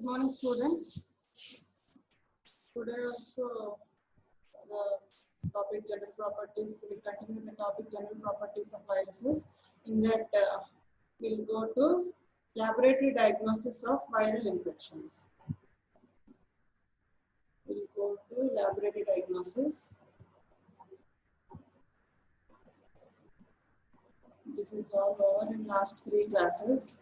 Good morning, students. Today also the topic general properties. We continue with the topic general properties of viruses. In that, we'll go to laboratory diagnosis of viral infections. We'll go to laboratory diagnosis. This is all over in last 3 classes.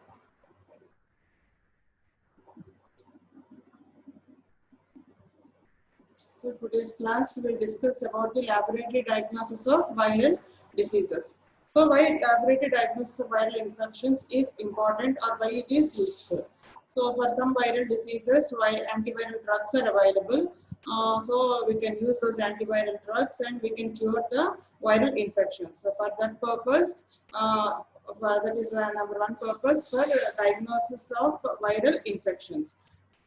So today's class will discuss about the laboratory diagnosis of viral diseases. So why laboratory diagnosis of viral infections is important or why it is useful. So for some viral diseases, why antiviral drugs are available. So we can use those antiviral drugs and we can cure the viral infections. So for that purpose, that is number one purpose for diagnosis of viral infections.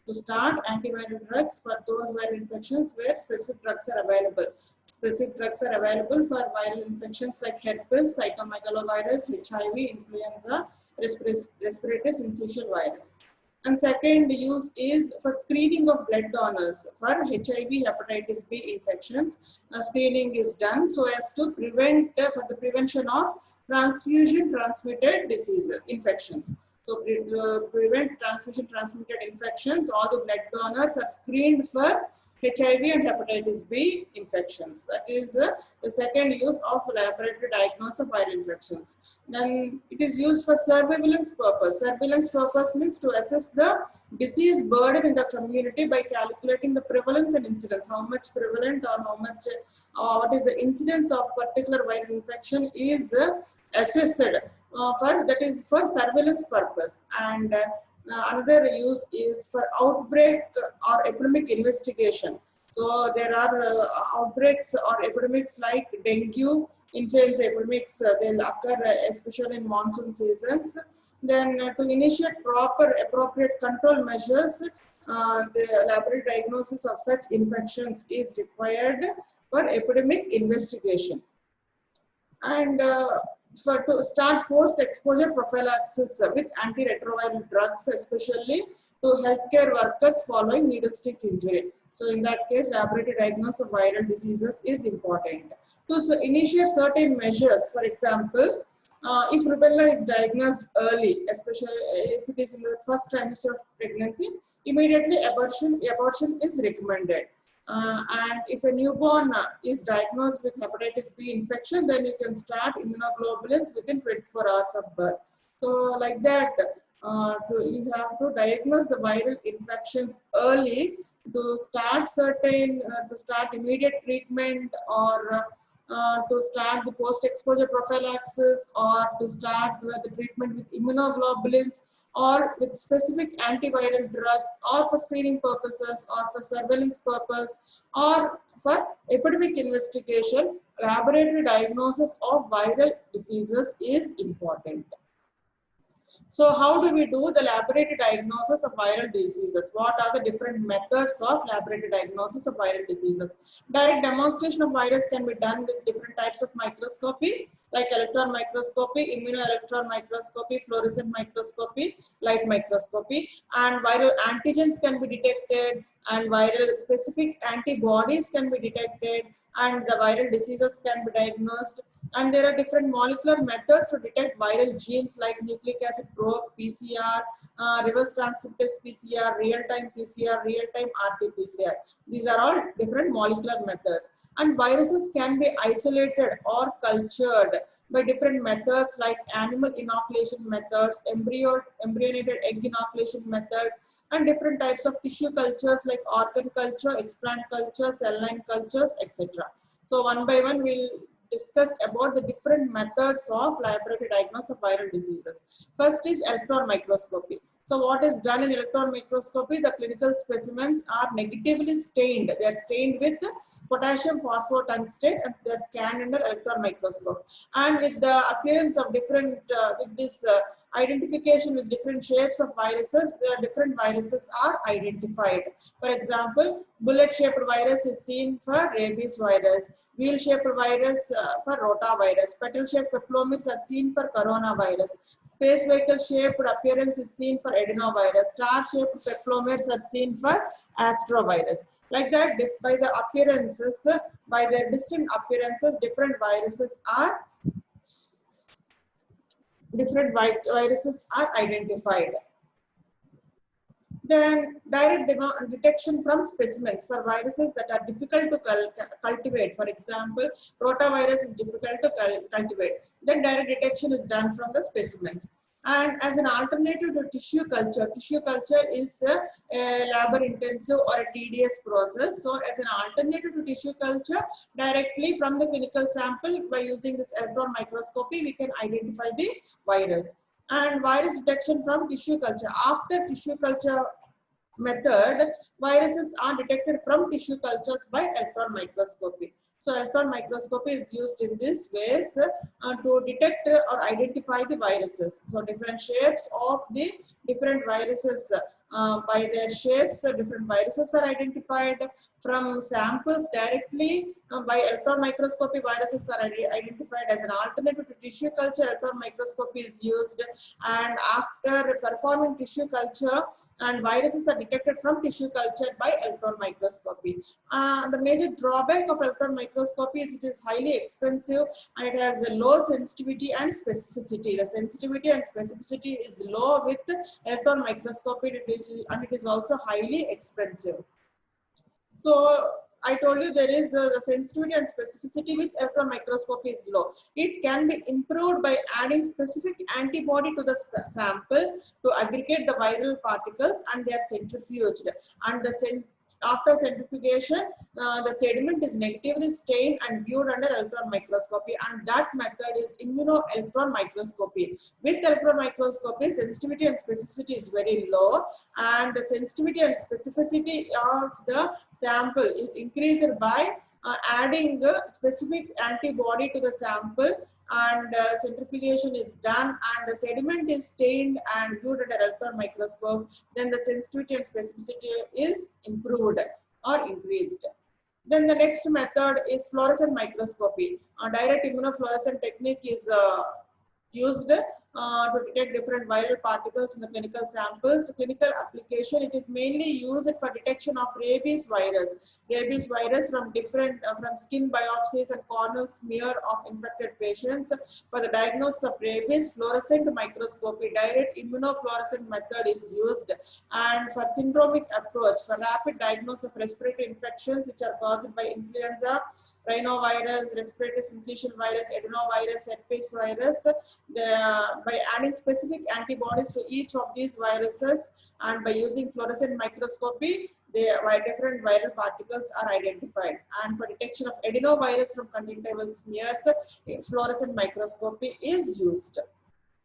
To start antiviral drugs for those viral infections where specific drugs are available. Specific drugs are available for viral infections like herpes, cytomegalovirus, HIV, influenza, respiratory syncytial virus. And second use is for screening of blood donors for HIV, hepatitis B infections. Screening is done so as to prevent for the prevention of transfusion transmitted diseases, infections. So prevent transfusion transmitted infections, all the blood donors are screened for HIV and hepatitis B infections. That is the second use of laboratory diagnosis of viral infections. Then it is used for surveillance purpose. Surveillance purpose means to assess the disease burden in the community by calculating the prevalence and incidence. How much prevalent or how much, what is the incidence of particular viral infection is assessed. That is for surveillance purpose, and another use is for outbreak or epidemic investigation. So there are outbreaks or epidemics like dengue, influenza epidemics. They'll occur especially in monsoon seasons. Then to initiate appropriate control measures, the laboratory diagnosis of such infections is required for epidemic investigation. And to start post-exposure prophylaxis with antiretroviral drugs, especially to healthcare workers following needle stick injury. So in that case, laboratory diagnosis of viral diseases is important. To initiate certain measures, for example, if rubella is diagnosed early, especially if it is in the first trimester of pregnancy, immediately abortion is recommended. And if a newborn is diagnosed with hepatitis B infection, then you can start immunoglobulins within 24 hours of birth. So like that, you have to diagnose the viral infections early to start immediate treatment, or to start the post-exposure prophylaxis, or to start the treatment with immunoglobulins, or with specific antiviral drugs, or for screening purposes, or for surveillance purpose, or for epidemic investigation. Laboratory diagnosis of viral diseases is important. So how do we do the laboratory diagnosis of viral diseases? What are the different methods of laboratory diagnosis of viral diseases? Direct demonstration of virus can be done with different types of microscopy, like electron microscopy, immunoelectron microscopy, fluorescent microscopy, light microscopy. And viral antigens can be detected, and viral specific antibodies can be detected, and the viral diseases can be diagnosed. And there are different molecular methods to detect viral genes, like nucleic acid probe, PCR, reverse transcriptase PCR, real-time PCR, real-time RT-PCR. These are all different molecular methods. And viruses can be isolated or cultured by different methods like animal inoculation methods, embryonated egg inoculation method, and different types of tissue cultures like organ culture, explant culture, cell line cultures, etc. So one by one we'll discuss about the different methods of laboratory diagnosis of viral diseases. First is electron microscopy. So what is done in electron microscopy? The clinical specimens are negatively stained. They are stained with potassium phosphotungstate and they are scanned under electron microscope. And with the appearance of different, with this identification with different shapes of viruses. The different viruses are identified. For example, bullet-shaped virus is seen for rabies virus. Wheel-shaped virus for rotavirus. Petal-shaped papillomavirus are seen for coronavirus. Space vehicle-shaped appearance is seen for adenovirus. Star-shaped papillomavirus are seen for astrovirus. Like that, by the appearances, by their distinct appearances, different viruses are identified. Then direct detection from specimens for viruses that are difficult to cultivate. For example, rotavirus is difficult to cultivate. Then direct detection is done from the specimens. And as an alternative to tissue culture is a labor intensive or a tedious process. So as an alternative to tissue culture, directly from the clinical sample by using this electron microscopy, we can identify the virus. And virus detection from tissue culture. After tissue culture method, viruses are detected from tissue cultures by electron microscopy. So electron microscopy is used in this ways to detect or identify the viruses. So different shapes of the different viruses, by their shapes, different viruses are identified from samples directly. By electron microscopy, viruses are identified as an alternative to tissue culture. Electron microscopy is used, and after performing tissue culture, and viruses are detected from tissue culture by electron microscopy. The major drawback of electron microscopy is it is highly expensive and it has a low sensitivity and specificity. The sensitivity and specificity is low with electron microscopy, and it is also highly expensive. So I told you there is the sensitivity and specificity with electron microscopy is low. It can be improved by adding specific antibody to the sample to aggregate the viral particles, and they are centrifuged. And after centrifugation, the sediment is negatively stained and viewed under electron microscopy, and that method is immunoelectron microscopy. With electron microscopy, sensitivity and specificity is very low, and the sensitivity and specificity of the sample is increased by adding a specific antibody to the sample, and centrifugation is done and the sediment is stained and viewed under electron microscope. Then the sensitivity and specificity is improved or increased. Then the next method is fluorescent microscopy. A direct immunofluorescent technique is used to detect different viral particles in the clinical samples. Clinical application, it is mainly used for detection of rabies virus. Rabies virus from different, from skin biopsies and corneal smear of infected patients. For the diagnosis of rabies, fluorescent microscopy, direct immunofluorescent method is used. And for syndromic approach, for rapid diagnosis of respiratory infections which are caused by influenza, rhinovirus, respiratory syncytial virus, adenovirus, herpes virus, by adding specific antibodies to each of these viruses and by using fluorescent microscopy, different viral particles are identified. And for detection of adenovirus from conjunctival smears, fluorescent microscopy is used.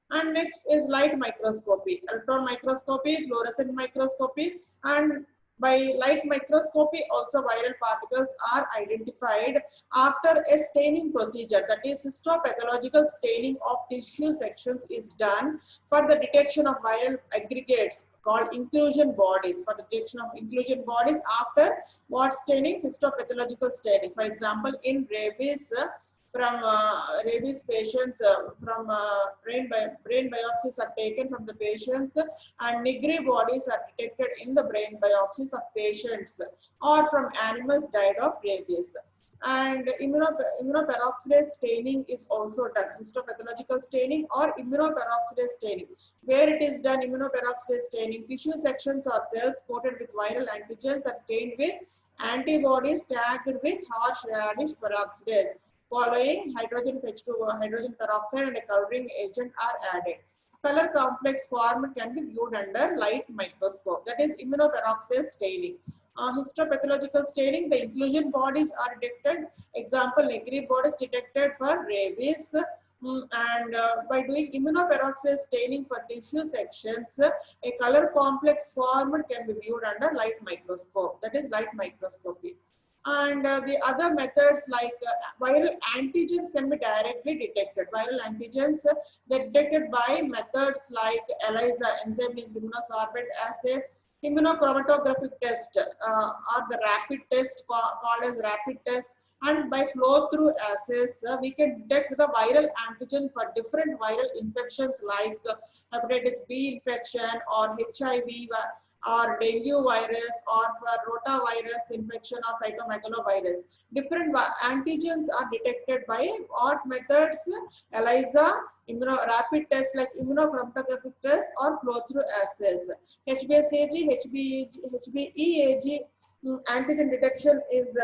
And next is light microscopy, electron microscopy, fluorescent microscopy, and by light microscopy also viral particles are identified after a staining procedure, that is histopathological staining of tissue sections is done for the detection of viral aggregates called inclusion bodies. For the detection of inclusion bodies after what staining? Histopathological staining. For example, in rabies, from rabies patients, from brain biopsies are taken from the patients, and Nigri bodies are detected in the brain biopsies of patients, or from animals died of rabies. And immunoperoxidase staining is also done, histopathological staining or immunoperoxidase staining. Where it is done, immunoperoxidase staining, tissue sections or cells coated with viral antigens are stained with antibodies tagged with horseradish peroxidase. Following hydrogen hydrogen peroxide and a coloring agent are added. Color complex form can be viewed under light microscope, that is immunoperoxidase staining. Histopathological staining, the inclusion bodies are detected. Example, Negri bodies detected for rabies. And by doing immunoperoxidase staining for tissue sections, a color complex form can be viewed under light microscope, that is light microscopy. And the other methods like viral antigens can be directly detected. Viral antigens they're detected by methods like ELISA, enzyme-linked immunosorbent assay, immunochromatographic test, or the rapid test called as rapid test, and by flow-through assays, we can detect the viral antigen for different viral infections like hepatitis B infection or HIV or dengue virus or for rotavirus infection or cytomegalovirus. Different antigens are detected by what methods? ELISA, rapid tests like immunochromatographic test or flow-through assays. HBsAg, HBeAg antigen detection is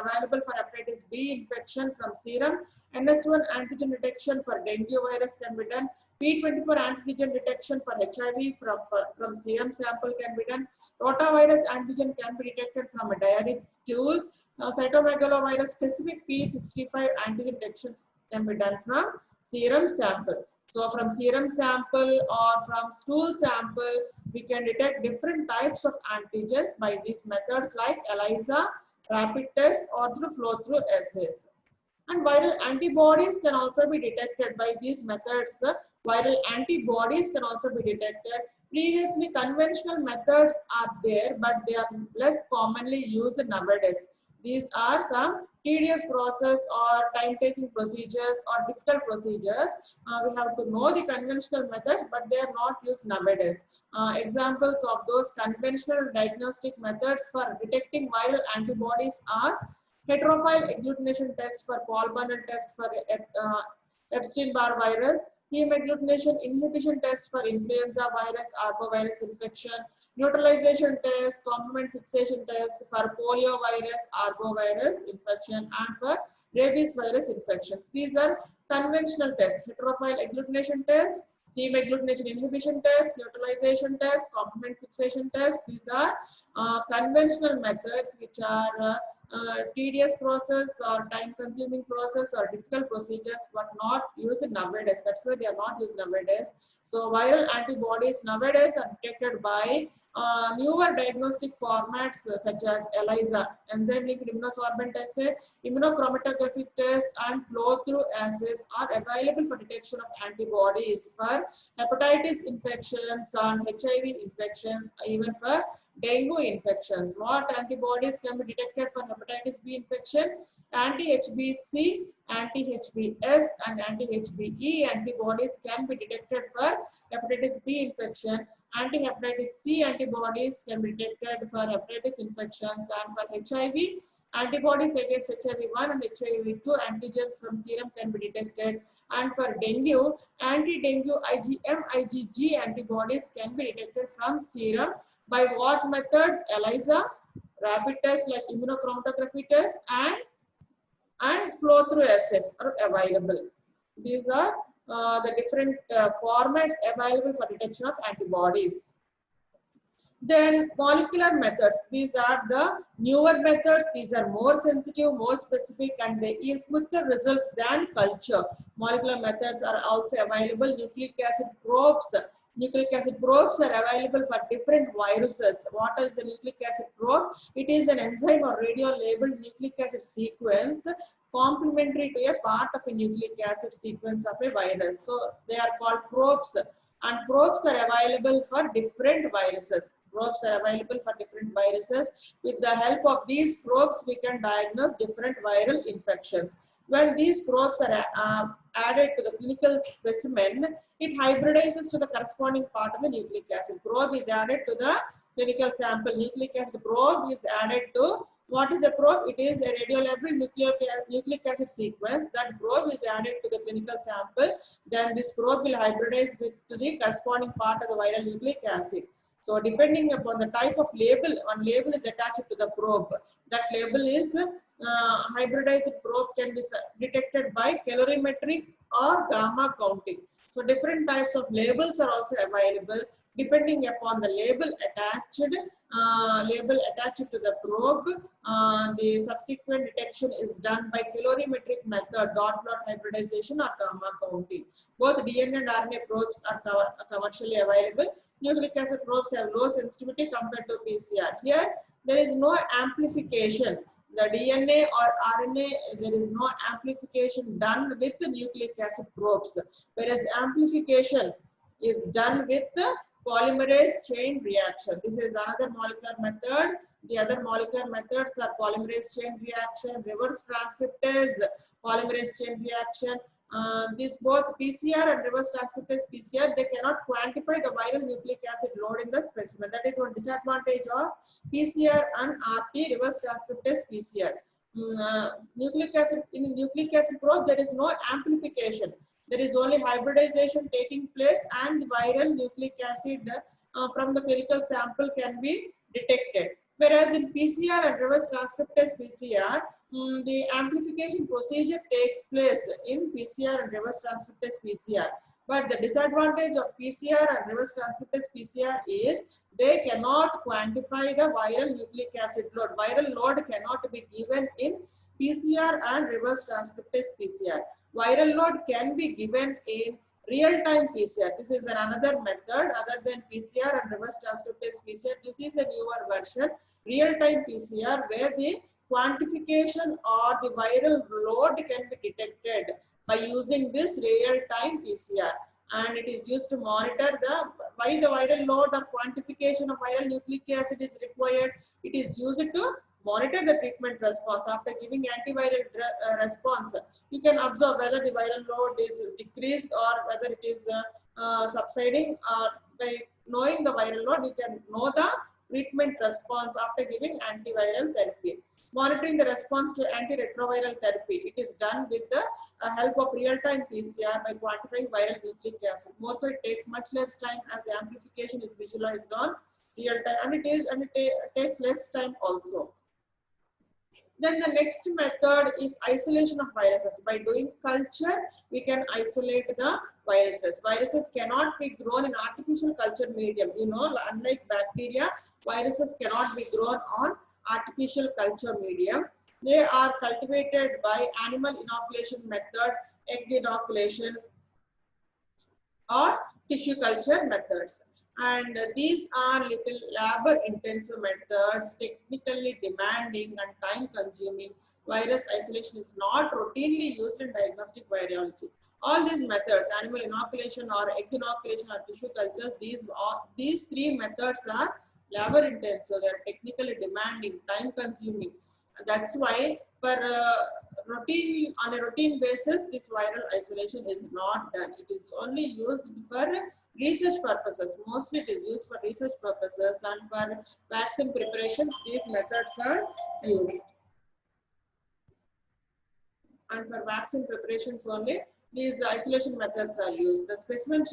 available for hepatitis B infection from serum. NS1 antigen detection for dengue virus can be done. P24 antigen detection for HIV from serum sample can be done. Rotavirus antigen can be detected from a diarrheic stool. Cytomegalovirus specific P65 antigen detection can be done from serum sample. So from serum sample or from stool sample, we can detect different types of antigens by these methods like ELISA, rapid test, or through flow-through assays. And viral antibodies can also be detected by these methods. Viral antibodies can also be detected. Previously, conventional methods are there, but they are less commonly used nowadays. These are some tedious process or time-taking procedures or difficult procedures. We have to know the conventional methods, but they are not used nowadays. Examples of those conventional diagnostic methods for detecting viral antibodies are heterophile agglutination test for Paul Bunner test for Epstein-Barr virus, heme agglutination inhibition test for influenza virus, arbovirus infection, neutralization test, complement fixation test for polio virus, arbovirus infection, and for rabies virus infections. These are conventional tests: heterophile agglutination test, heme agglutination inhibition test, neutralization test, complement fixation test. These are conventional methods which are tedious process or time consuming process or difficult procedures but not used nowadays. That's why they are not used nowadays. So viral antibodies nowadays are detected by newer diagnostic formats such as ELISA, enzyme linked immunosorbent assay, immunochromatographic test, and flow through assays are available for detection of antibodies for hepatitis infections and HIV infections, even for dengue infections. What antibodies can be detected for hepatitis B infection? Anti-HBC, anti-HBs, and anti-HBe antibodies can be detected for hepatitis B infection. Anti-hepatitis C antibodies can be detected for hepatitis infections, and for HIV, antibodies against HIV-1 and HIV-2 antigens from serum can be detected. And for dengue, anti-dengue IgM, IgG antibodies can be detected from serum. By what methods? ELISA, rapid tests like immunochromatography test, and flow-through assays are available. These are the different formats available for detection of antibodies. Then molecular methods. These are the newer methods. These are more sensitive, more specific, and they yield quicker results than culture. Molecular methods are also available. Nucleic acid probes. Nucleic acid probes are available for different viruses. What is the nucleic acid probe? It is an enzyme or radio-labeled nucleic acid sequence complementary to a part of a nucleic acid sequence of a virus. So they are called probes. And probes are available for different viruses. Probes are available for different viruses. With the help of these probes, we can diagnose different viral infections. When these probes are added to the clinical specimen, it hybridizes to the corresponding part of the nucleic acid. Probe is added to the clinical sample. Nucleic acid probe is added to, what is a probe? It is a radiolabeled nucleic acid sequence. That probe is added to the clinical sample. Then this probe will hybridize to the corresponding part of the viral nucleic acid. So depending upon the type of label, one label is attached to the probe. That label is hybridized probe can be detected by calorimetric or gamma counting. So different types of labels are also available. Depending upon the label attached to the probe, the subsequent detection is done by calorimetric method, dot plot hybridization, or gamma counting. Both DNA and RNA probes are commercially available. Nucleic acid probes have low sensitivity compared to PCR. Here, there is no amplification. The DNA or RNA, there is no amplification done with the nucleic acid probes, whereas amplification is done with the polymerase chain reaction. This is another molecular method. The other molecular methods are polymerase chain reaction, reverse transcriptase, polymerase chain reaction. These both PCR and reverse transcriptase PCR, they cannot quantify the viral nucleic acid load in the specimen. That is one disadvantage of PCR and RT, reverse transcriptase PCR. Nucleic acid, in nucleic acid probe, there is no amplification. There is only hybridization taking place, and viral nucleic acid from the clinical sample can be detected. Whereas in PCR and reverse transcriptase PCR, the amplification procedure takes place in PCR and reverse transcriptase PCR. But the disadvantage of PCR and reverse transcriptase PCR is they cannot quantify the viral nucleic acid load. Viral load cannot be given in PCR and reverse transcriptase PCR. Viral load can be given in real-time PCR. This is another method other than PCR and reverse transcriptase PCR. This is a newer version, real-time PCR, where the quantification or the viral load can be detected by using this real-time PCR, and it is used to monitor why the viral load or quantification of viral nucleic acid is required. It is used to monitor the treatment response. After giving antiviral response, you can observe whether the viral load is decreased or whether it is subsiding. By knowing the viral load, you can know the treatment response after giving antiviral therapy. Monitoring the response to antiretroviral therapy, it is done with the help of real-time PCR by quantifying viral nucleic acid. More so, it takes much less time as the amplification is visualized on real time, and it takes less time also. Then the next method is isolation of viruses. By doing culture, we can isolate the viruses. Viruses cannot be grown in artificial culture medium. You know, unlike bacteria, viruses cannot be grown on artificial culture medium. They are cultivated by animal inoculation method, egg inoculation, or tissue culture methods. And these are little labor intensive methods, technically demanding and time consuming. Virus isolation is not routinely used in diagnostic virology. All these methods, animal inoculation or egg inoculation or tissue cultures, these three methods are labor intensive, they are technically demanding, time consuming. That's why for on a routine basis, this viral isolation is not done. It is only used for research purposes. Mostly it is used for research purposes, and for vaccine preparations, these methods are used. And for vaccine preparations only, these isolation methods are used. The specimen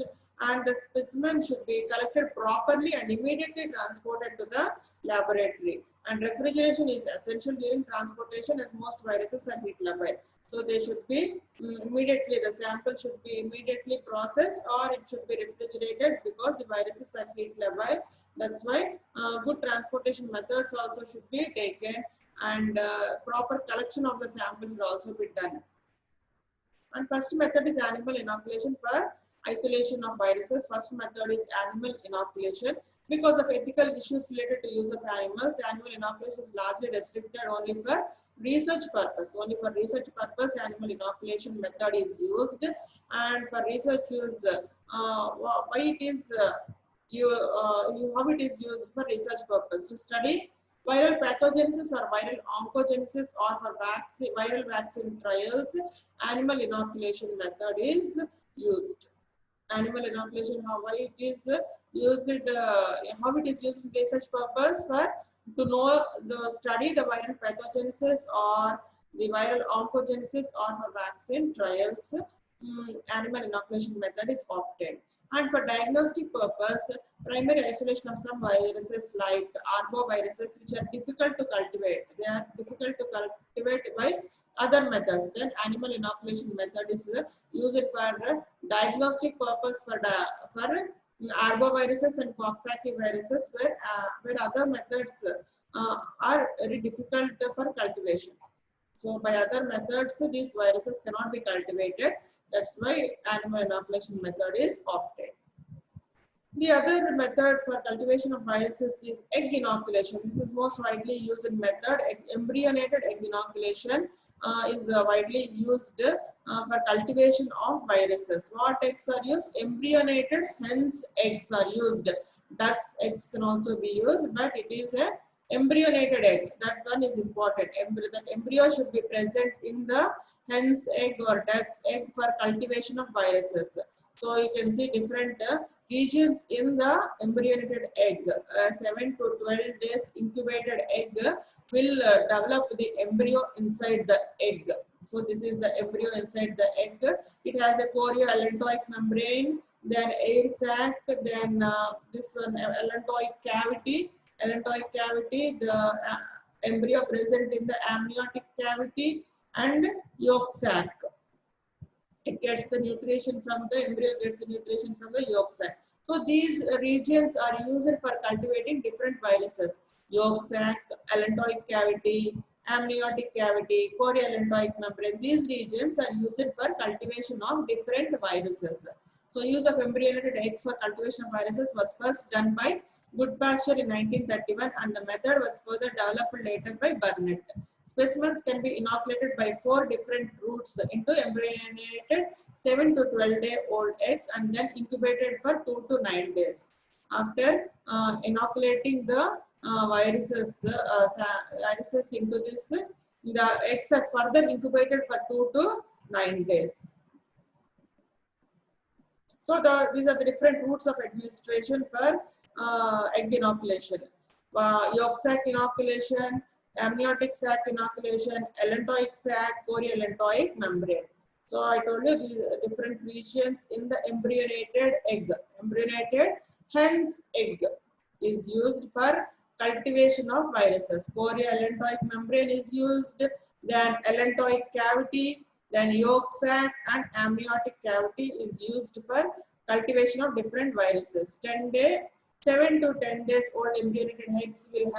should be collected properly and immediately transported to the laboratory. And refrigeration is essential during transportation, as most viruses are heat labile. So they should be immediately, the sample should be immediately processed, or it should be refrigerated, because the viruses are heat labile. That's why good transportation methods also should be taken, and proper collection of the samples will also be done. And first method is animal inoculation for isolation of viruses. First method is animal inoculation. Because of ethical issues related to use of animals, animal inoculation is largely restricted only for research purpose. Only for research purpose, animal inoculation method is used. And for research use, why it is how it is used for research purpose, to study viral pathogenesis or viral oncogenesis, or for viral vaccine trials, animal inoculation method is used. Animal inoculation, how it is used in research purpose, for to study the viral pathogenesis or the viral oncogenesis, or for vaccine trials, animal inoculation method is opted. And for diagnostic purpose, primary isolation of some viruses like arboviruses, which are difficult to cultivate. They are difficult to cultivate by other methods. Then animal inoculation method is used for diagnostic purpose for arboviruses and Coxsackie viruses, where other methods are very difficult for cultivation. So by other methods, these viruses cannot be cultivated. That's why animal inoculation method is opted. The other method for cultivation of viruses is egg inoculation. This is most widely used method. Embryonated egg inoculation is widely used for cultivation of viruses. What eggs are used? Embryonated hens eggs are used. Ducks eggs can also be used, but it is a embryonated egg. That one is important. That embryo should be present in the hen's egg or duck's egg for cultivation of viruses. So you can see different regions in the embryonated egg. 7 to 12 days incubated egg will develop the embryo inside the egg. So this is the embryo inside the egg. It has a chorioallantoic membrane, then air sac, then this one allantoic cavity. Allantoic cavity, the embryo present in the amniotic cavity, and yolk sac. It gets the nutrition from the embryo, gets the nutrition from the yolk sac. So these regions are used for cultivating different viruses. Yolk sac, allantoic cavity, amniotic cavity, chorioallantoic membrane. These regions are used for cultivation of different viruses. So use of embryonated eggs for cultivation of viruses was first done by Goodpasture in 1931, and the method was further developed later by Burnett. Specimens can be inoculated by 4 different routes into embryonated 7 to 12-day-old eggs and then incubated for 2 to 9 days. After inoculating the viruses into this, the eggs are further incubated for 2 to 9 days. So these are the different routes of administration for egg inoculation. Yolk sac inoculation, amniotic sac inoculation, allantoic sac, chorioallantoic membrane. So I told you the different regions in the embryonated egg. Embryonated hen's egg is used for cultivation of viruses. Chorioallantoic membrane is used, then allantoic cavity, then yolk sac and amniotic cavity is used for cultivation of different viruses. 7 to 10 days old embryonated eggs will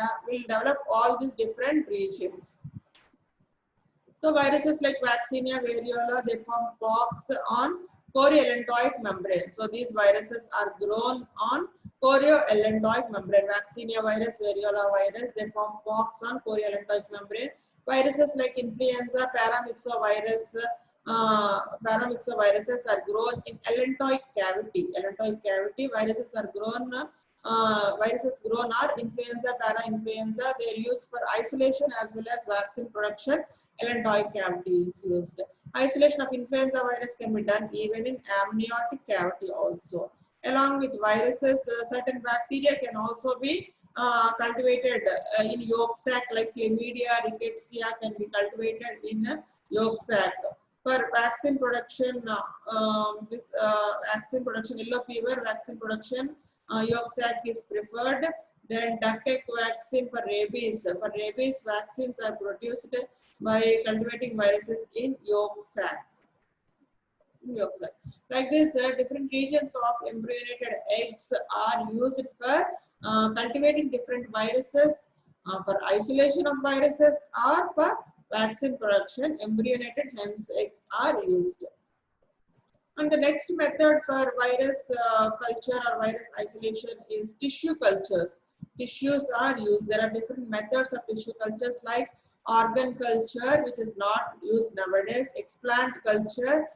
develop all these different regions. So viruses like Vaccinia, variola, they form pox on chorioallantoic membrane. So these viruses are grown on chorioallantoic membrane. Vaccinia virus, variola virus, they form pox on chorioallantoic membrane. Viruses like influenza, paramyxovirus, paramyxoviruses are grown in allantoic cavity. Allantoic cavity viruses are grown. Viruses grown are influenza, parainfluenza. They are used for isolation as well as vaccine production. Allantoic cavity is used. Isolation of influenza virus can be done even in amniotic cavity also. Along with viruses, certain bacteria can also be cultivated in yolk sac, like chlamydia, rickettsia can be cultivated in yolk sac. For vaccine production, vaccine production, yellow fever vaccine production, yolk sac is preferred. Then duck egg vaccine for rabies. For rabies, vaccines are produced by cultivating viruses in yolk sac. Like this, different regions of embryonated eggs are used for cultivating different viruses, for isolation of viruses, or for vaccine production. Embryonated hens eggs are used. And the next method for virus culture or virus isolation is tissue cultures. Tissues are used. There are different methods of tissue cultures like organ culture, which is not used nowadays, explant culture,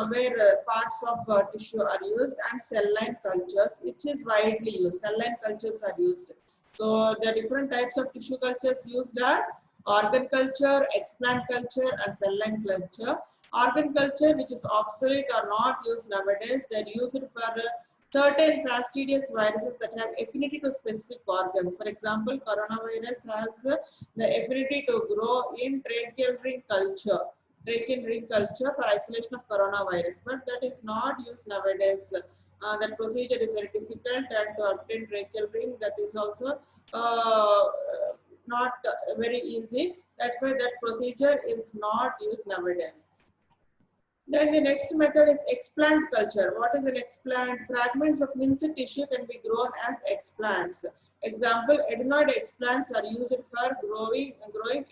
where parts of tissue are used, and cell line cultures, which is widely used. Cell line cultures are used. So the different types of tissue cultures used are organ culture, explant culture, and cell line culture. Organ culture, which is obsolete or not used nowadays, they are used for certain fastidious viruses that have affinity to specific organs. For example, coronavirus has the affinity to grow in tracheal ring culture. Tracheal ring culture for isolation of coronavirus, but that is not used nowadays. That procedure is very difficult, and to obtain tracheal ring, that is also not very easy. That's why that procedure is not used nowadays. Then the next method is explant culture. What is an explant? Fragments of minced tissue can be grown as explants. Example, adenoid explants are used for growing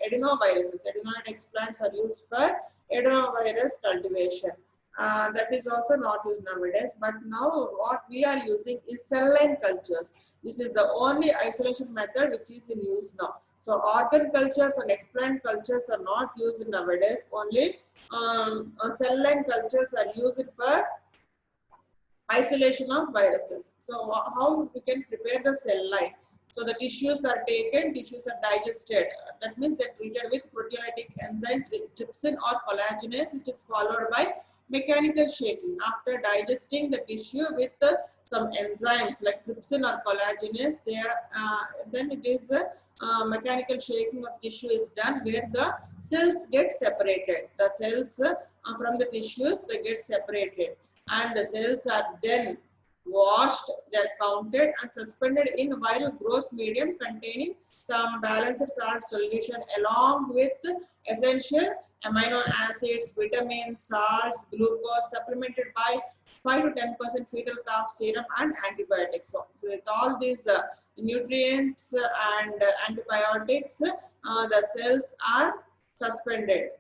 adenoviruses. Adenoid explants are used for adenovirus cultivation. that is also not used nowadays. But now what we are using is cell line cultures. This is the only isolation method which is in use now. So organ cultures and explant cultures are not used nowadays. Only cell line cultures are used for isolation of viruses. So how we can prepare the cell line? So the tissues are taken, tissues are digested. That means they're treated with proteolytic enzyme trypsin or collagenase, which is followed by mechanical shaking. After digesting the tissue with some enzymes like trypsin or collagenase, then it is mechanical shaking of tissue is done, where the cells get separated. The cells from the tissues, they get separated, and the cells are then washed, they are counted and suspended in viral growth medium containing some balanced salt solution along with essential amino acids, vitamins, salts, glucose, supplemented by 5 to 10% fetal calf serum and antibiotics. So with all these nutrients and antibiotics, the cells are suspended.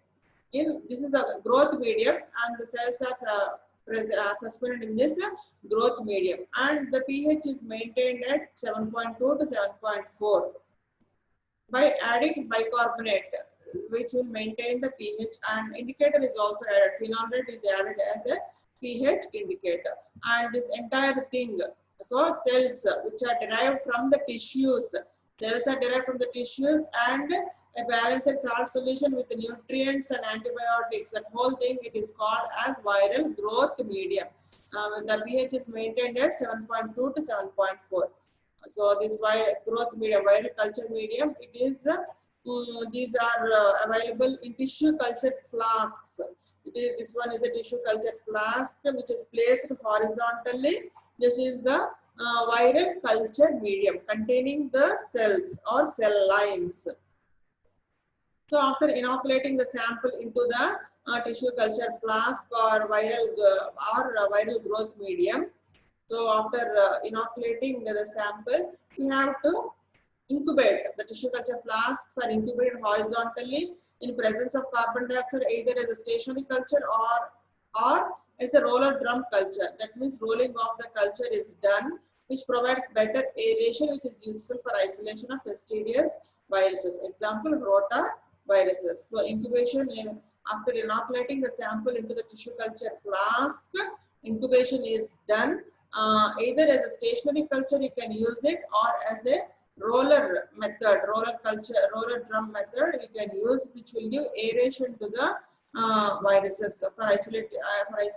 This is a growth medium, and the cells are suspended in this growth medium, and the pH is maintained at 7.2 to 7.4 by adding bicarbonate, which will maintain the pH, and indicator is also added. Phenolate is added as a pH indicator, and this entire thing, so cells which are derived from the tissues, and a balanced salt solution with the nutrients and antibiotics, that whole thing, it is called as viral growth medium. The pH is maintained at 7.2 to 7.4. So this growth medium, viral culture medium, it is these are available in tissue culture flasks. This one is a tissue culture flask which is placed horizontally. This is the viral culture medium containing the cells or cell lines. So after inoculating the sample into the tissue culture flask or viral growth medium, so after inoculating the sample, we have to incubate. The tissue culture flasks are incubated horizontally in presence of carbon dioxide, either as a stationary culture or as a roller drum culture. That means rolling of the culture is done, which provides better aeration, which is useful for isolation of fastidious viruses. Example, rotaviruses. So incubation is after inoculating the sample into the tissue culture flask. Incubation is done either as a stationary culture, you can use it, or as a roller drum method you can use, which will give aeration to the viruses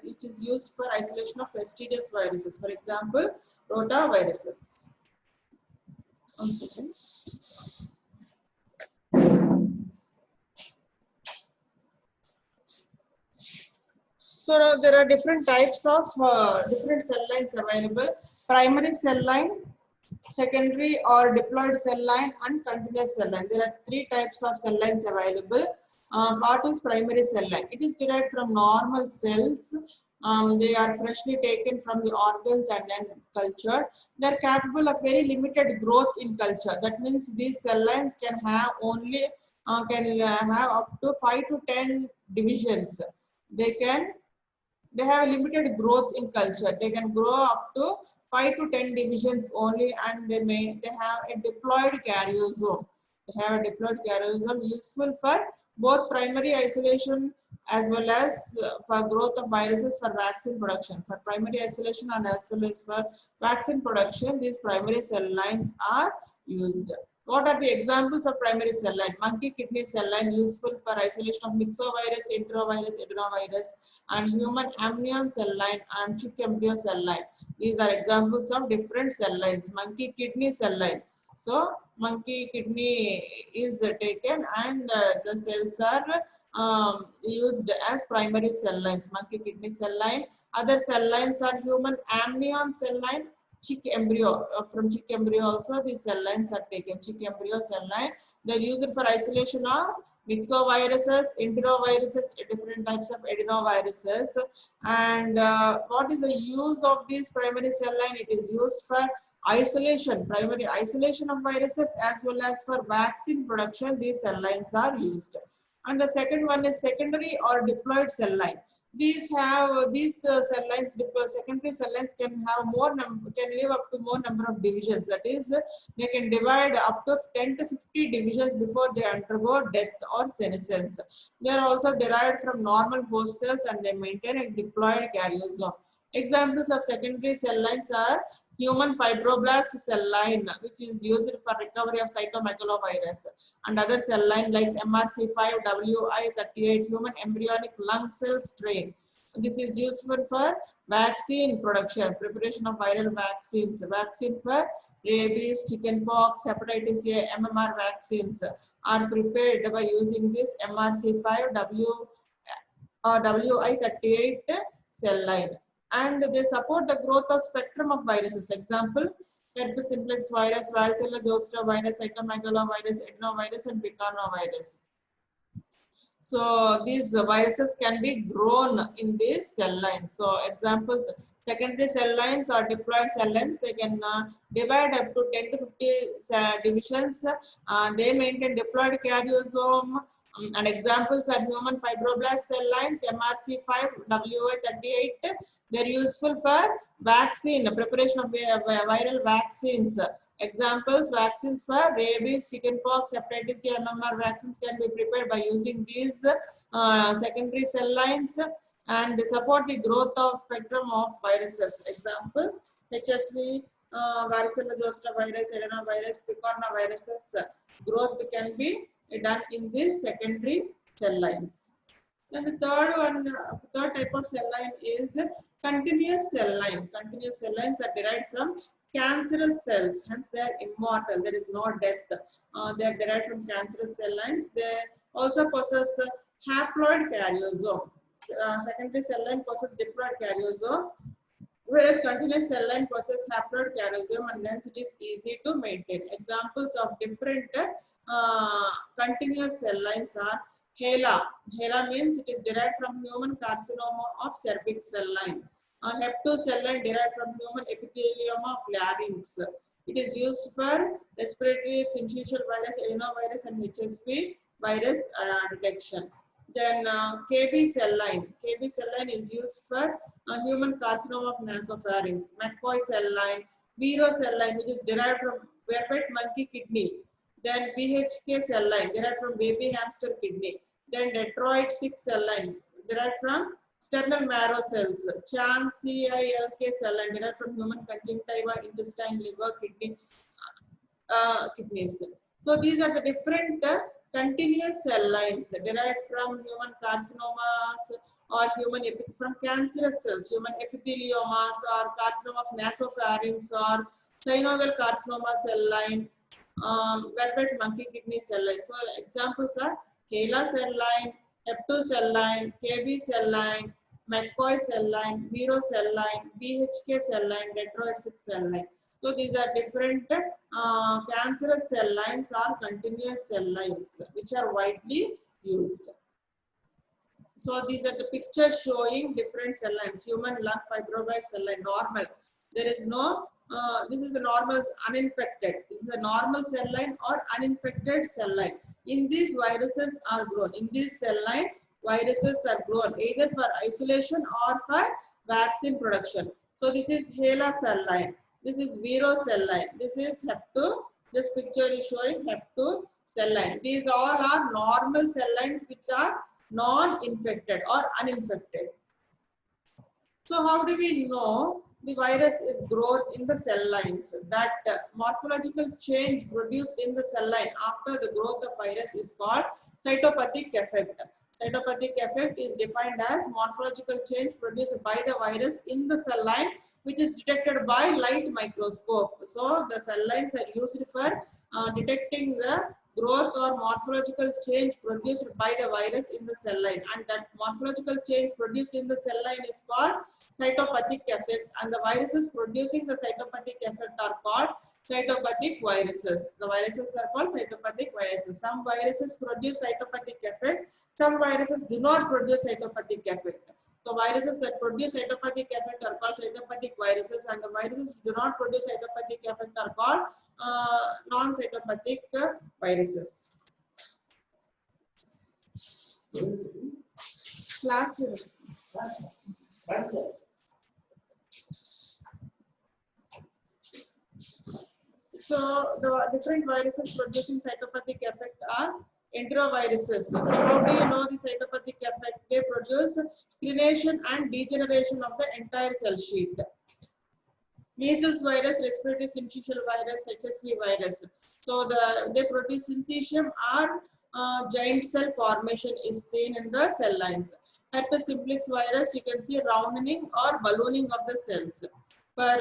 which is used for isolation of fastidious viruses. For example, rotaviruses. One second. So there are different types of different cell lines available: primary cell line, secondary or diploid cell line, and continuous cell line. There are three types of cell lines available. What is primary cell line? It is derived from normal cells. They are freshly taken from the organs and then cultured. They are capable of very limited growth in culture. That means these cell lines can have only have up to 5 to 10 divisions. They have a limited growth in culture. They can grow up to 5 to 10 divisions only, and they have a diploid karyosome. They have a diploid karyosome useful for both primary isolation as well as for growth of viruses for vaccine production. For primary isolation and as well as for vaccine production, these primary cell lines are used. What are the examples of primary cell line? Monkey kidney cell line, useful for isolation of myxovirus, enterovirus, adenovirus, and human amnion cell line and chick embryo cell line. These are examples of different cell lines. Monkey kidney cell line. So monkey kidney is taken and the cells are used as primary cell lines. Monkey kidney cell line. Other cell lines are human amnion cell line, chick embryo. From chick embryo also these cell lines are taken. Chick embryo cell line. They are used for isolation of myxoviruses, enteroviruses, different types of adenoviruses. And what is the use of this primary cell line? It is used for isolation, primary isolation of viruses, as well as for vaccine production. These cell lines are used. And the second one is secondary or diploid cell line. These cell lines, secondary cell lines can have can live up to more number of divisions. That is, they can divide up to 10 to 50 divisions before they undergo death or senescence. They are also derived from normal host cells and they maintain a diploid karyosome. Examples of secondary cell lines are human fibroblast cell line, which is used for recovery of cytomegalovirus, and other cell line like MRC5, WI38, human embryonic lung cell strain. This is useful for vaccine production, preparation of viral vaccines. Vaccine for rabies, chickenpox, hepatitis A, MMR vaccines are prepared by using this MRC5, WI38 cell line. And they support the growth of spectrum of viruses. Example, herpes simplex virus, varicella zoster virus, cytomegalovirus, adenovirus, and picornavirus. So these viruses can be grown in these cell lines. So examples, secondary cell lines or diploid cell lines, they can divide up to 10 to 50 divisions. They maintain diploid karyosome. And examples are human fibroblast cell lines, MRC5, WI38. They're useful for vaccine, preparation of viral vaccines. Examples, vaccines for rabies, chickenpox, hepatitis C, MMR vaccines can be prepared by using these secondary cell lines, and they support the growth of spectrum of viruses. Example, HSV, varicella zoster virus, adenovirus, picornaviruses. Growth can be done in these secondary cell lines. And the third type of cell line is continuous cell line. Continuous cell lines are derived from cancerous cells, hence they are immortal. There is no death. They are derived from cancerous cell lines. They also possess haploid karyosome. Secondary cell line possesses diploid karyosome, whereas continuous cell line possesses haploid karyosome, and hence it is easy to maintain. Examples of different continuous cell lines are HeLa. HeLa means it is derived from human carcinoma of cervix cell line. Hep2 cell line derived from human epithelioma of larynx. It is used for respiratory syncytial virus, adenovirus, and HSV virus detection. Then KB cell line. KB cell line is used for human carcinoma of nasopharynx. McCoy cell line, Vero cell line, which is derived from vervet monkey kidney. Then BHK cell line derived from baby hamster kidney. Then Detroit 6 cell line derived from sternal marrow cells. CHAM CILK cell line derived from human conjunctiva, intestine, liver, kidneys. So these are the different continuous cell lines derived from human carcinomas or from cancerous cells, human epitheliomas or carcinoma of nasopharynx or synovial carcinoma cell line, vervet monkey kidney cell line. So examples are HeLa cell line, Hep2 cell line, KB cell line, McCoy cell line, Vero cell line, BHK cell line, Detroit 6 cell line. So these are different cancerous cell lines or continuous cell lines which are widely used. So these are the pictures showing different cell lines. Human lung fibroblast cell line, normal. There is no, this is a normal uninfected. This is a normal cell line or uninfected cell line. In these viruses are grown. In this cell line, viruses are grown either for isolation or for vaccine production. So this is HeLa cell line. This is Vero cell line. This is Hep2. This picture is showing Hep2 cell line. These all are normal cell lines which are non-infected or uninfected. So how do we know the virus is grown in the cell lines? That morphological change produced in the cell line after the growth of virus is called cytopathic effect. Cytopathic effect is defined as morphological change produced by the virus in the cell line which is detected by light microscope. So the cell lines are used for detecting the growth or morphological change produced by the virus in the cell line, and that morphological change produced in the cell line is called cytopathic effect, and the viruses producing the cytopathic effect are called cytopathic viruses. The viruses are called cytopathic viruses. Some viruses produce cytopathic effect, some viruses do not produce cytopathic effect. So viruses that produce cytopathic effect are called cytopathic viruses, and the viruses which do not produce cytopathic effect are called non-cytopathic viruses. Class. So the different viruses producing cytopathic effect are enteroviruses. So how do you know the cytopathic effect? They produce crenation and degeneration of the entire cell sheet. Measles virus, respiratory syncytial virus, HSV virus. So they produce syncytium or giant cell formation is seen in the cell lines. Herpes simplex virus, you can see rounding or ballooning of the cells. For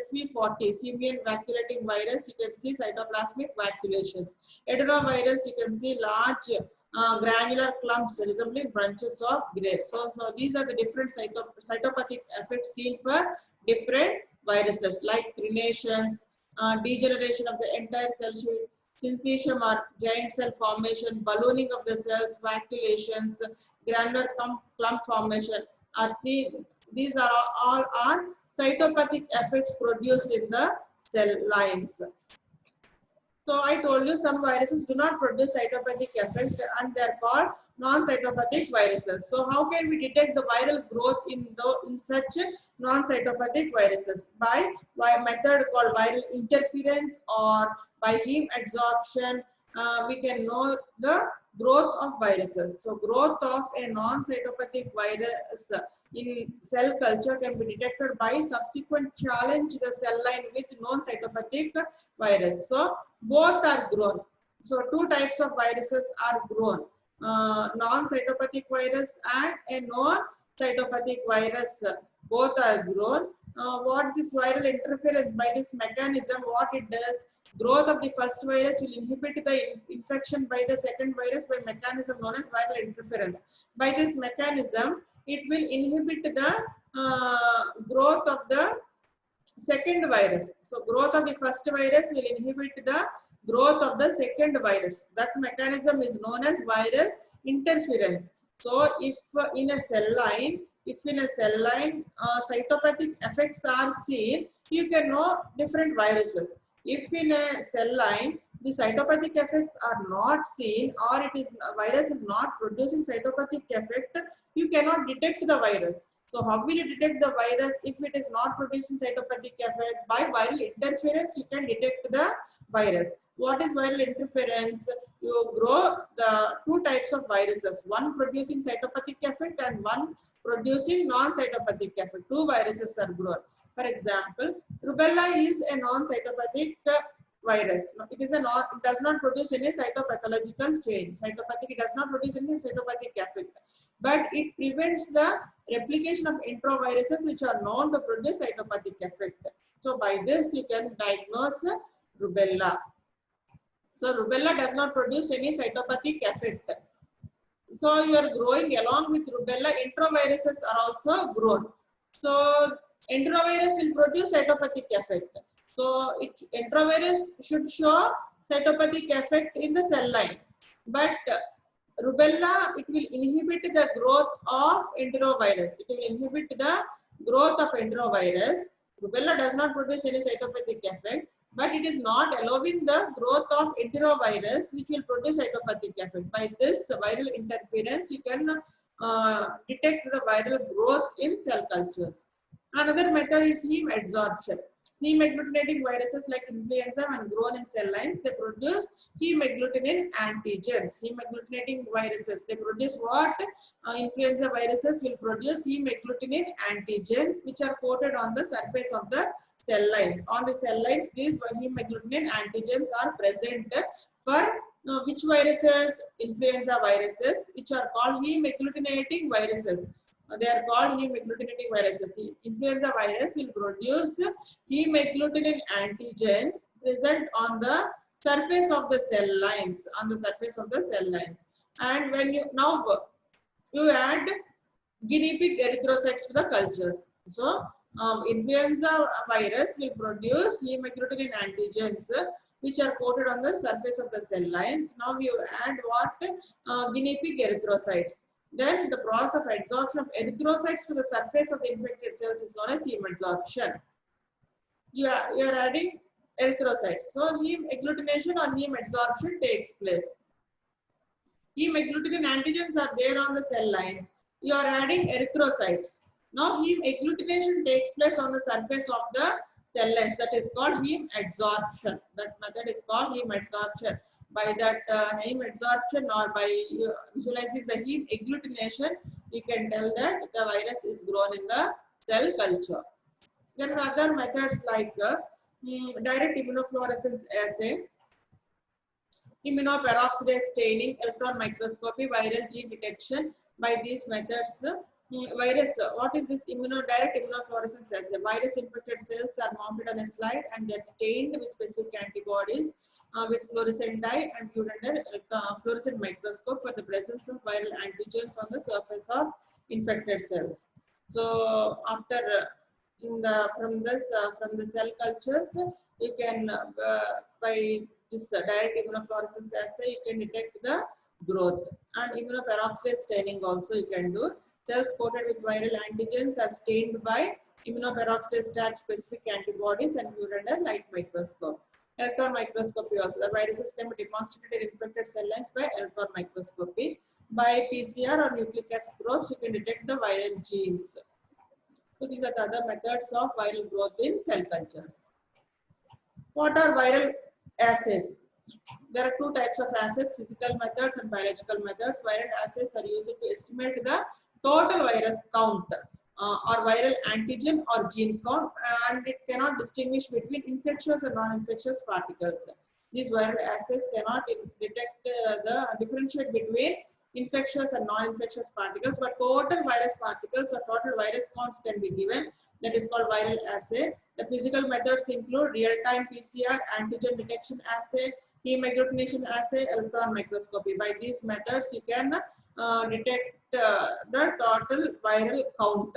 SV40, simian vacuolating virus, you can see cytoplasmic vacuolations. Adenovirus, you can see large granular clumps resembling branches of grapes. So these are the different cytopathic effects seen for different viruses like crenations, degeneration of the entire cell sheet, syncytium or giant cell formation, ballooning of the cells, vacuolations, granular clump formation are seen. These are all are cytopathic effects produced in the cell lines. So I told you some viruses do not produce cytopathic effects and they are called non-cytopathic viruses. So how can we detect the viral growth in such non-cytopathic viruses? By a method called viral interference or by heme adsorption, we can know the growth of viruses. So growth of a non-cytopathic virus in cell culture can be detected by subsequent challenge the cell line with non-cytopathic virus. So both are grown. So two types of viruses are grown. Non-cytopathic virus and a non-cytopathic virus. Both are grown. What this viral interference by this mechanism, what it does, growth of the first virus will inhibit the infection by the second virus by mechanism known as viral interference. By this mechanism, it will inhibit the growth of the second virus. So growth of the first virus will inhibit the growth of the second virus. That mechanism is known as viral interference. So if in a cell line, cytopathic effects are seen, you can know different viruses. If in a cell line the cytopathic effects are not seen or it is virus is not producing cytopathic effect, you cannot detect the virus. So how will you detect the virus if it is not producing cytopathic effect? By viral interference, you can detect the virus. What is viral interference? You grow the two types of viruses, one producing cytopathic effect and one producing non-cytopathic effect. Two viruses are grown. For example, rubella is a non-cytopathic virus. It does not produce any cytopathological change. It does not produce any cytopathic effect, but it prevents the replication of enteroviruses which are known to produce cytopathic effect. So by this you can diagnose rubella. So rubella does not produce any cytopathic effect. So you are growing along with rubella, enteroviruses are also grown. So enterovirus will produce cytopathic effect. So enterovirus should show cytopathic effect in the cell line, but rubella, it will inhibit the growth of enterovirus. It will inhibit the growth of enterovirus. Rubella does not produce any cytopathic effect, but it is not allowing the growth of enterovirus, which will produce cytopathic effect. By this viral interference, you can detect the viral growth in cell cultures. Another method is heme adsorption. Heme agglutinating viruses like influenza, when grown in cell lines, they produce heme agglutinin antigens. Heme agglutinating viruses, they produce what? Influenza viruses will produce heme agglutinin antigens, which are coated on the surface of the cell lines. On the cell lines, these heme agglutinin antigens are present for which viruses? Influenza viruses, which are called heme agglutinating viruses. They are called heme agglutinating viruses. Influenza virus will produce heme agglutinin antigens present on the surface of the cell lines. And when you add guinea pig erythrocytes to the cultures. So influenza virus will produce heme agglutinin antigens which are coated on the surface of the cell lines. Now you add what? Guinea pig erythrocytes. Then the process of adsorption of erythrocytes to the surface of the infected cells is known as heme adsorption. You are adding erythrocytes. So heme agglutination or heme adsorption takes place. Heme agglutinin antigens are there on the cell lines. You are adding erythrocytes. Now heme agglutination takes place on the surface of the cell lines. That is called heme adsorption. That method is called heme adsorption. By that heme adsorption or by visualizing the heme agglutination, you can tell that the virus is grown in the cell culture. There are other methods like direct immunofluorescence assay, immunoperoxidase staining, electron microscopy, viral gene detection. By these methods, what is this direct immunofluorescence assay? Virus infected cells are mounted on a slide and they are stained with specific antibodies with fluorescent dye and viewed under fluorescent microscope for the presence of viral antigens on the surface of infected cells. So after from the cell cultures, you can by this direct immunofluorescence assay, you can detect the growth, and immunoperoxidase staining also you can do. Cells coated with viral antigens are stained by immunoperoxidase tag specific antibodies and viewed under light microscope. Electron microscopy also. The viruses can be demonstrated in infected cell lines by electron microscopy. By PCR or nucleic acid probes, you can detect the viral genes. So these are the other methods of viral growth in cell cultures. What are viral assays? There are two types of assays, physical methods and biological methods. Viral assays are used to estimate the total virus count or viral antigen or gene count, and it cannot distinguish between infectious and non-infectious particles. These viral assays cannot detect differentiate between infectious and non-infectious particles, but total virus particles or total virus counts can be given. That is called viral assay. The physical methods include real-time PCR, antigen detection assay, heme agglutination assay, electron microscopy. By these methods, you can detect the total viral count.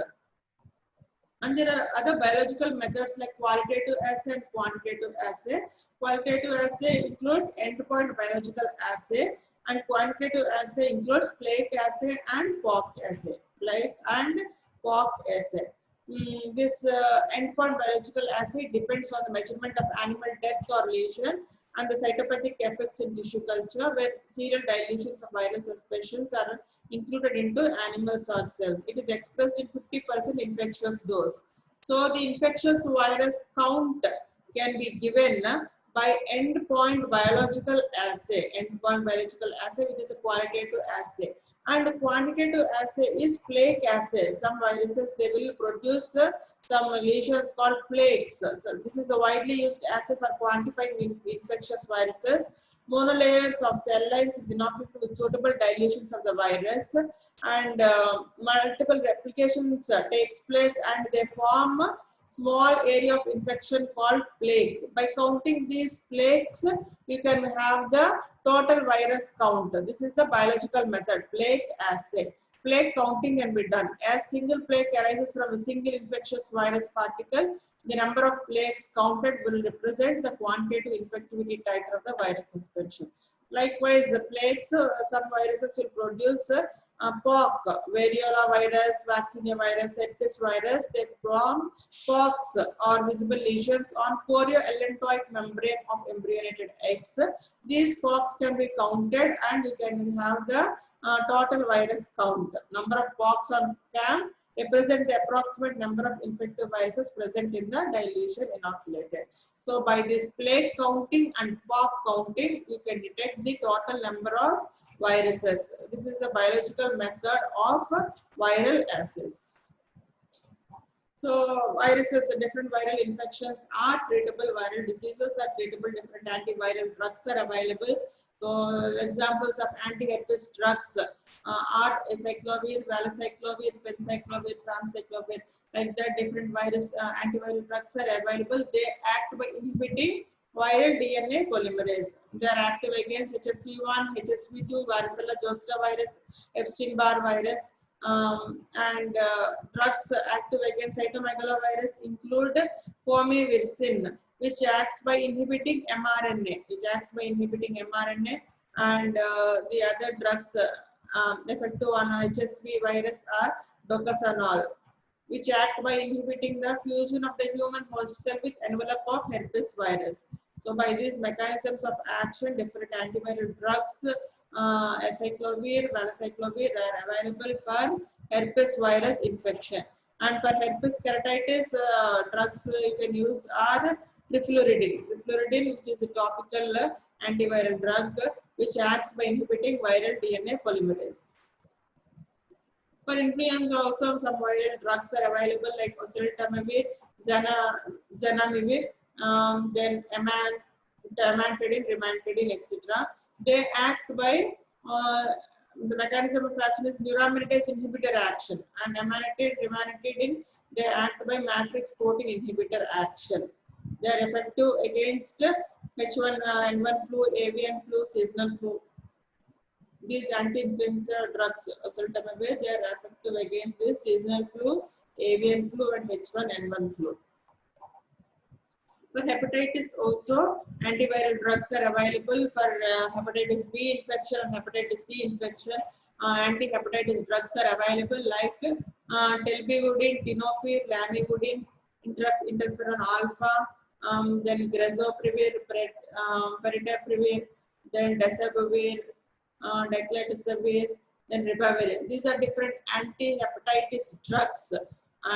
And there are other biological methods like qualitative assay and quantitative assay. Qualitative assay includes endpoint biological assay, and quantitative assay includes plaque assay and POC assay. Plaque and POC assay. This endpoint biological assay depends on the measurement of animal death or lesion and the cytopathic effects in tissue culture, where serial dilutions of viral suspensions are included into animals or cells. It is expressed in 50% infectious dose. So the infectious virus count can be given by endpoint biological assay, which is a qualitative assay. And quantitative assay is plaque assay. Some viruses, they will produce some lesions called plaques. So this is a widely used assay for quantifying infectious viruses. Monolayers of cell lines is inoculated with suitable dilutions of the virus, and multiple replications takes place, and they form a small area of infection called plaque. By counting these plaques, you can have the total virus count. This is the biological method, plaque assay. Plaque counting can be done. As single plaque arises from a single infectious virus particle, the number of plaques counted will represent the quantitative infectivity titer of the virus suspension. Likewise, the plaques, some viruses will produce POC, variola virus, vaccinia virus, herpes virus. They form POCs or visible lesions on chorioallantoic membrane of embryonated eggs. These POCs can be counted, and you can have the total virus count. Number of POCs on CAM represent the approximate number of infective viruses present in the dilution inoculated. So by this plaque counting and POC counting, you can detect the total number of viruses. This is the biological method of viral assays. So viruses, different viral infections are treatable, viral diseases are treatable, different antiviral drugs are available. So examples of anti-herpes drugs are acyclovir, valacyclovir, penciclovir, famciclovir. Like that, different virus antiviral drugs are available. They act by inhibiting viral DNA polymerase. They are active against HSV1, HSV2, varicella zoster virus, Epstein-Barr virus. And drugs active against cytomegalovirus include fomivircin, which acts by inhibiting mRNA, and the other drugs effective on HSV virus are docasanol, which act by inhibiting the fusion of the human host cell with envelope of herpes virus. So by these mechanisms of action, different antiviral drugs acyclovir, valacyclovir are available for herpes virus infection. And for herpes keratitis, drugs you can use are trifluridine. Trifluridine, which is a topical antiviral drug which acts by inhibiting viral DNA polymerase. For influenza also some viral drugs are available like oseltamivir, zanamivir, then amantadine, rimantadine, etc. They act by the mechanism of action is neuraminidase inhibitor action, and amantadine, they act by matrix protein inhibitor action. They are effective against H1N1 flu, avian flu, seasonal flu. These anti-influenza drugs, oseltamivir, they are effective against the seasonal flu, avian flu, and H1N1 flu. For hepatitis also, antiviral drugs are available for hepatitis B infection and hepatitis C infection. Anti-hepatitis drugs are available like telbivudine, tenofovir, lamivudine, interferon alpha, then grazoprevir, peridaprevir, then dasabovir, diclofenac, then ribavirin. These are different anti-hepatitis drugs,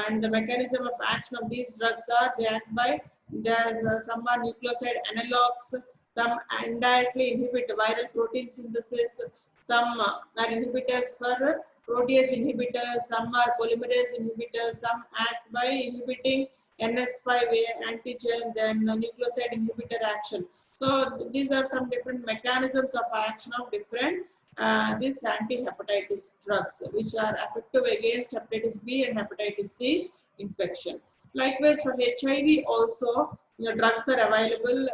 and the mechanism of action of these drugs are they act by some are nucleoside analogs, some indirectly inhibit viral protein synthesis, some are inhibitors for protease inhibitors, some are polymerase inhibitors, some act by inhibiting NS5A antigen, then nucleoside inhibitor action. So these are some different mechanisms of action of different these anti-hepatitis drugs, which are effective against hepatitis B and hepatitis C infection. Likewise, for HIV also, drugs are available.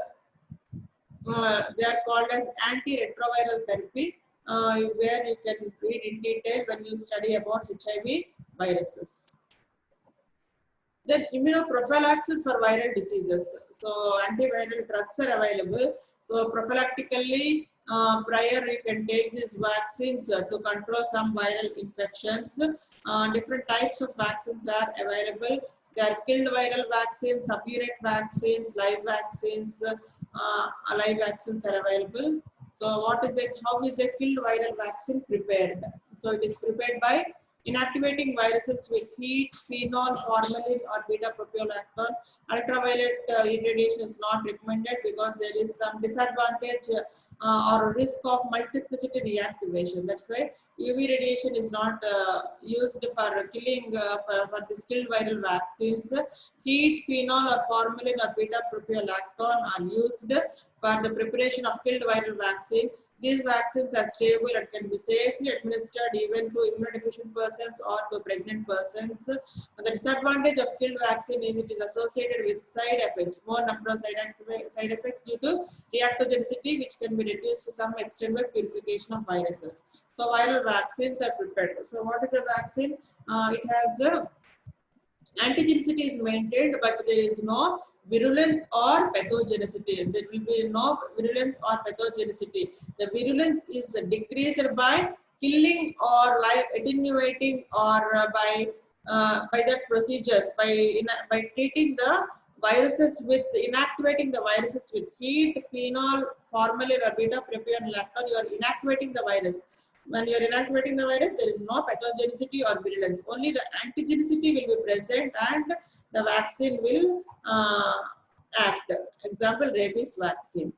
They are called as antiretroviral therapy, where you can read in detail when you study about HIV viruses. Then immunoprophylaxis for viral diseases. So antiviral drugs are available. So prophylactically, prior you can take these vaccines to control some viral infections. Different types of vaccines are available. There are killed viral vaccines, subunit vaccines, live vaccines. Live vaccines are available. So what is it? How is a killed viral vaccine prepared? So it is prepared by inactivating viruses with heat, phenol, formalin, or beta-propiolactone. Ultraviolet irradiation is not recommended because there is some disadvantage or risk of multiplicity reactivation. That's why UV radiation is not used for killing for the killed viral vaccines. Heat, phenol, or formalin, or beta-propiolactone are used for the preparation of killed viral vaccine. These vaccines are stable and can be safely administered even to immunodeficient persons or to pregnant persons. The disadvantage of killed vaccine is it is associated with side effects, more number of side effects due to reactogenicity, which can be reduced to some extent by purification of viruses. So viral vaccines are prepared. So what is a vaccine? It has antigenicity is maintained, but there is no virulence or pathogenicity. There will be no virulence or pathogenicity. The virulence is decreased by killing or attenuating or by that procedures by treating the viruses with inactivating the viruses with heat, phenol, formalin, or beta-propiolactone. You are inactivating the virus. When you are inactivating the virus, there is no pathogenicity or virulence. Only the antigenicity will be present and the vaccine will act. Example, rabies vaccine.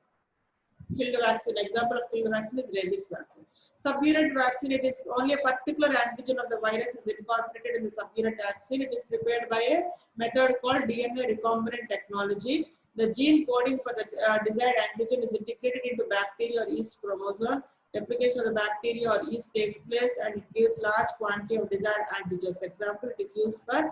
Killed vaccine. Example of killed vaccine is rabies vaccine. Subunit vaccine, it is only a particular antigen of the virus is incorporated in the subunit vaccine. It is prepared by a method called DNA recombinant technology. The gene coding for the desired antigen is integrated into bacteria or yeast chromosome. Replication of the bacteria or yeast takes place and it gives large quantity of desired antigens. Example, it is used for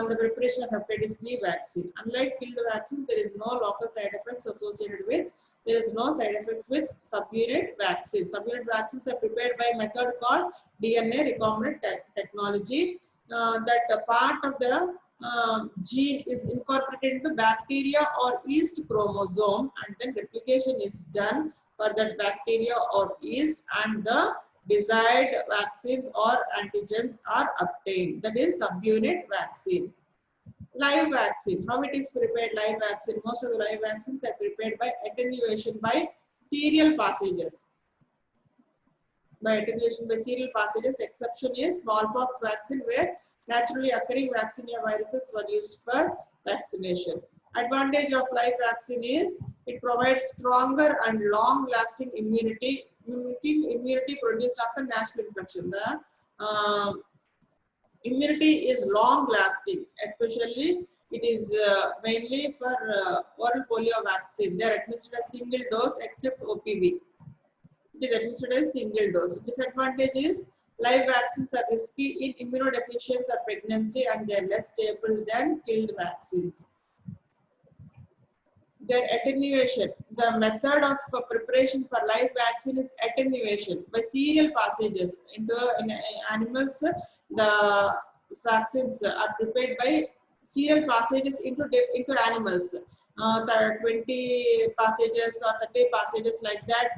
the preparation of hepatitis B vaccine. Unlike killed vaccines, there is no local side effects associated with. There is no side effects with subunit vaccines. Subunit vaccines are prepared by a method called DNA recombinant technology. That part of the gene is incorporated into bacteria or yeast chromosome, and then replication is done for that bacteria or yeast, and the desired vaccines or antigens are obtained. That is subunit vaccine. Live vaccine. How it is prepared? Live vaccine. Most of the live vaccines are prepared by attenuation by serial passages. by attenuation by serial passages. Exception is smallpox vaccine, where naturally occurring vaccinia viruses were used for vaccination. Advantage of live vaccine is it provides stronger and long-lasting immunity, mimicking immunity produced after natural infection. The immunity is long-lasting, especially it is mainly for oral polio vaccine. They are administered as single dose except OPV. It is administered as single dose. Disadvantage is live vaccines are risky in immunodeficiency or pregnancy, and they are less stable than killed vaccines. Their attenuation. The method of preparation for live vaccine is attenuation by serial passages into animals. The vaccines are prepared by serial passages into animals. 20 passages or 30 passages like that.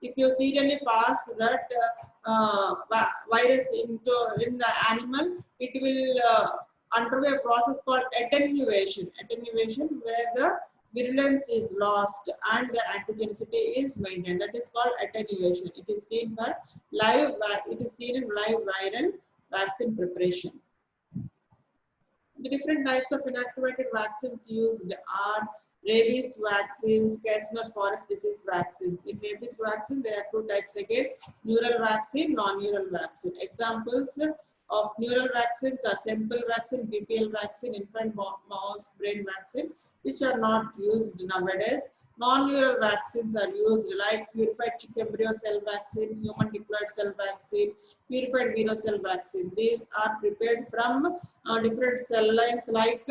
If you serially pass that virus in the animal, it will undergo a process called attenuation. Attenuation, where the virulence is lost and the antigenicity is maintained. That is called attenuation. It is seen for live. It is seen in live viral vaccine preparation. The different types of inactivated vaccines used are rabies vaccines, Kessler forest disease vaccines. In rabies vaccine, there are two types again: neural vaccine, non-neural vaccine. Examples of neural vaccines are simple vaccine, BPL vaccine, infant mouse brain vaccine, which are not used nowadays. Non-neural vaccines are used like purified chick embryo cell vaccine, human diploid cell vaccine, purified vero cell vaccine. These are prepared from different cell lines like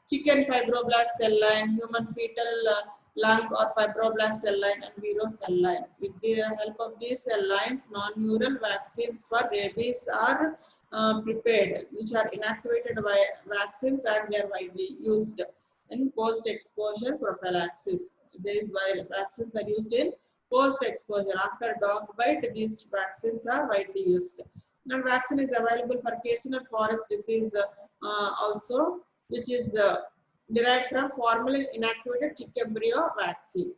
chicken fibroblast cell line, human fetal lung or fibroblast cell line, and vero cell line. With the help of these cell lines, non-neural vaccines for rabies are prepared, which are inactivated vaccines, and they are widely used in post-exposure prophylaxis. These vaccines are used in post-exposure. After dog bite, these vaccines are widely used. Now, vaccine is available for Kessler forest disease also, which is derived from formalin inactivated chick embryo vaccine.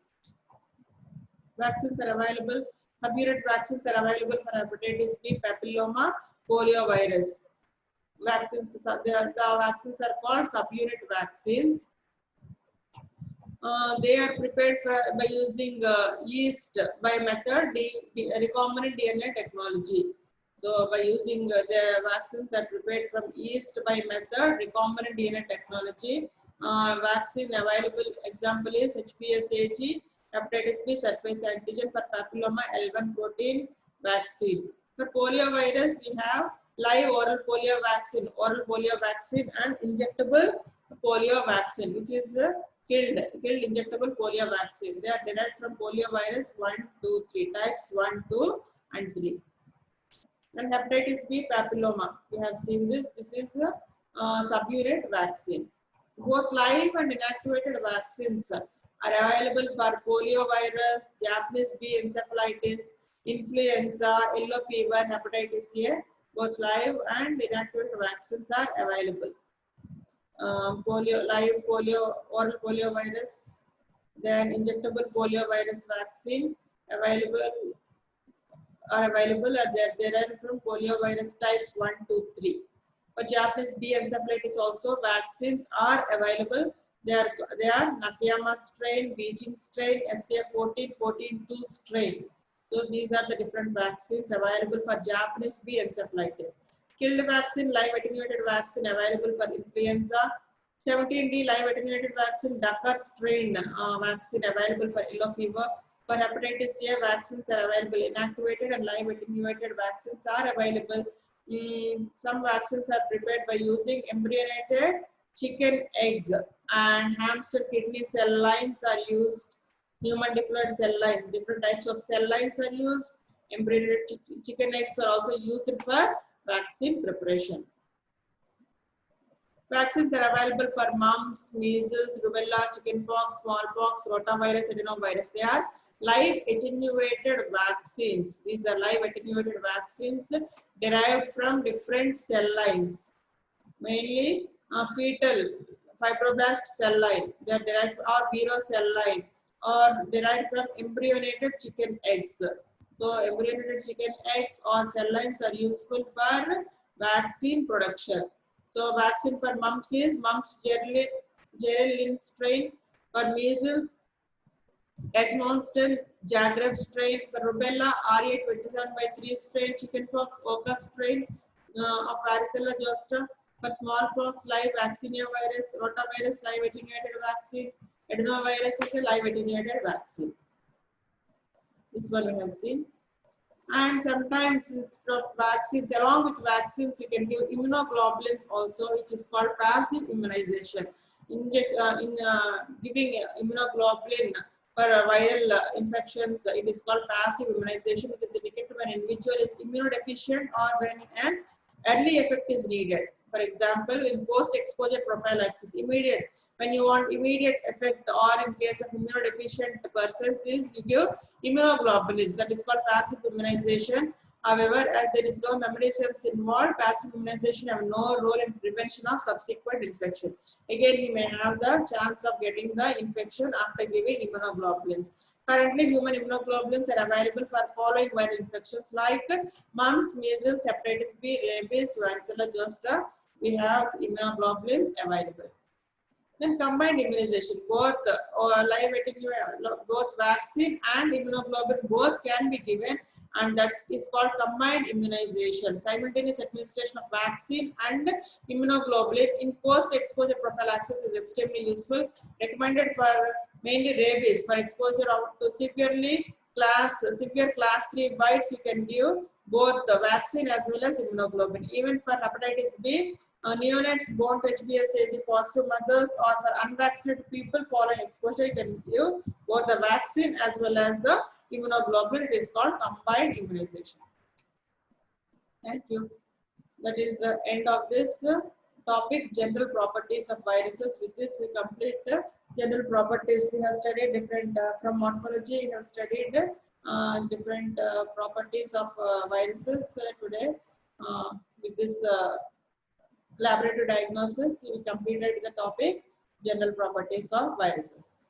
Vaccines are available. Subunit vaccines are available for hepatitis B, papilloma, polio virus. Vaccines, the vaccines are called subunit vaccines. They are prepared by using yeast by method recombinant DNA technology. So by using the vaccines are prepared from yeast by method recombinant DNA technology. Vaccine available example is HPSAG, hepatitis B surface antigen for papilloma, L1 protein vaccine. For polio virus, we have live oral polio vaccine and injectable polio vaccine, which is killed injectable polio vaccine. They are derived from polio virus 1, 2, 3 types 1, 2, and 3. And hepatitis B papilloma. We have seen this. This is a subunit vaccine. Both live and inactivated vaccines are available for polio virus, Japanese B encephalitis, influenza, yellow fever, hepatitis A. Both live and inactivated vaccines are available. Live polio, oral polio virus, then injectable polio virus vaccine available are derived from polio virus types 1, 2, 3. For Japanese B encephalitis also, vaccines are available. They are Nakayama strain, Beijing strain, SA14, 14-2 strain. So these are the different vaccines available for Japanese B encephalitis. Killed vaccine, live attenuated vaccine available for influenza. 17D live attenuated vaccine, Dakar strain vaccine available for yellow fever. For hepatitis A, vaccines are available. Inactivated and live attenuated vaccines are available. Some vaccines are prepared by using embryonated chicken egg, and hamster kidney cell lines are used. Human diploid cell lines, different types of cell lines are used. Embryonated chicken eggs are also used for vaccine preparation. Vaccines are available for mumps, measles, rubella, chickenpox, smallpox, rotavirus, adenovirus. They are live attenuated vaccines. These are live attenuated vaccines derived from different cell lines, mainly fetal fibroblast cell line. They are derived or vero cell line, or derived from embryonated chicken eggs. So embryonated chicken eggs or cell lines are useful for vaccine production. So vaccine for mumps is mumps Gerlin strain, for measles Edmonton Zagreb strain, for rubella RA27/3 strain, chickenpox Oka strain of varicella zoster, for smallpox live vaccinia virus, rotavirus live attenuated vaccine, adenovirus is a live attenuated vaccine. This one we have seen. And sometimes instead of vaccines, along with vaccines, you can give immunoglobulins also, which is called passive immunization. Giving immunoglobulin for viral infections, it is called passive immunization. It is indicated when an individual is immunodeficient or when an early effect is needed. For example, in post-exposure prophylaxis, immediate, when you want immediate effect, or in case of immunodeficient persons, is you give immunoglobulins. That is called passive immunization. However, as there is no memory cells involved, passive immunization have no role in prevention of subsequent infection. Again, he may have the chance of getting the infection after giving immunoglobulins. Currently, human immunoglobulins are available for following viral infections like mumps, measles, hepatitis B, rabies, varicella zoster. We have immunoglobulins available. Then combined immunization, both both vaccine and immunoglobulin both can be given, and that is called combined immunization. Simultaneous administration of vaccine and immunoglobulin in post-exposure prophylaxis is extremely useful. Recommended for mainly rabies. For exposure to severe class 3 bites, you can give both the vaccine as well as immunoglobulin. Even for hepatitis B, neonates born to HBsAg positive mothers or for unvaccinated people following exposure, you can give both the vaccine as well as the immunoglobulin. It is called combined immunization. Thank you. That is the end of this topic, general properties of viruses. With this, we complete the general properties. We have studied different, from morphology, we have studied different properties of viruses today. With this laboratory diagnosis, we completed the topic, general properties of viruses.